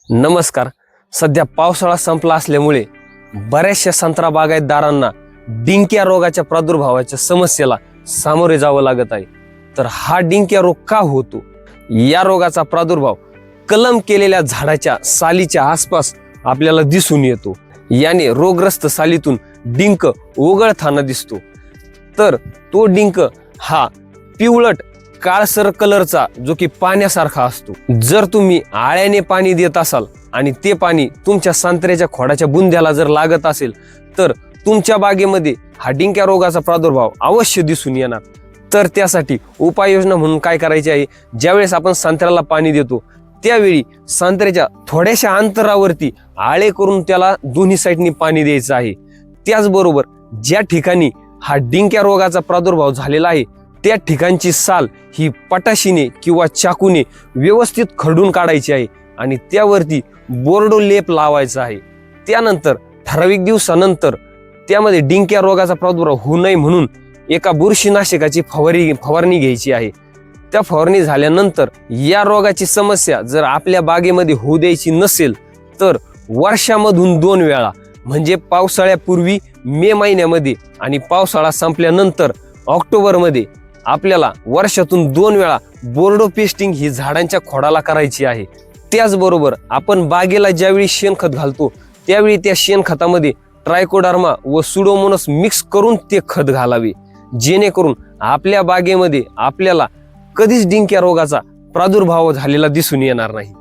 नमस्कार. सध्या पावसाळा संपला असल्यामुळे बऱ्याचशा संत्रा बागायतदारांना डिंक्या रोगाच्या प्रादुर्भावाच्या समस्येला सामोरे जावं लागत आहे. तर हा डिंक्या रोग का होतो? या रोगाचा प्रादुर्भाव कलम केलेल्या झाडाच्या सालीच्या आसपास आपल्याला दिसून येतो. याने रोगग्रस्त सालीतून डिंक ओघळताना दिसतो. तर तो डिंक हा पिवळट काळसर कलरचा जो की पाण्यासारखा असतो. जर तुम्ही आळ्याने पाणी देत असाल आणि ते पाणी तुमच्या संत्र्याच्या खोडाच्या बुंद्याला जर लागत असेल तर तुमच्या बागेमध्ये हा डिंक्या रोगाचा प्रादुर्भाव अवश्य दिसून येणार. तर त्यासाठी उपाययोजना म्हणून काय करायची आहे, ज्यावेळेस आपण संत्र्याला पाणी देतो त्यावेळी संत्र्याच्या थोड्याशा अंतरावरती आळे करून त्याला दोन्ही साईडनी पाणी द्यायचं आहे. त्याचबरोबर ज्या ठिकाणी हा डिंक्या रोगाचा प्रादुर्भाव झालेला आहे त्या ठिकाणची साल ही पटाशीने किंवा चाकूने व्यवस्थित खरडून काढायची आहे आणि त्यावरती बोर्डो लेप लावायचा आहे. त्यानंतर ठराविक दिवसानंतर त्यामध्ये डिंक्या रोगाचा प्रादुर्भाव होऊ नये म्हणून एका बुरशीनाशकाची फवारणी घ्यायची आहे. त्या फवारणी झाल्यानंतर या रोगाची समस्या जर आपल्या बागेमध्ये होऊ द्यायची नसेल तर वर्षामधून 2 वेळा म्हणजे पावसाळ्यापूर्वी मे महिन्यामध्ये आणि पावसाळा संपल्यानंतर ऑक्टोबरमध्ये आपल्याला वर्षातून 2 वेळा बोर्डो पेस्टिंग ही झाडांच्या खोडाला करायची आहे. त्याचबरोबर आपण बागेला ज्यावेळी शेणखत घालतो त्यावेळी त्या शेणखतामध्ये ट्रायकोडर्मा व सुडोमोनस मिक्स करून ते खत घालावे, जेणेकरून आपल्या बागेमध्ये आपल्याला कधीच डिंक्या रोगाचा प्रादुर्भाव झालेला दिसून येणार नाही.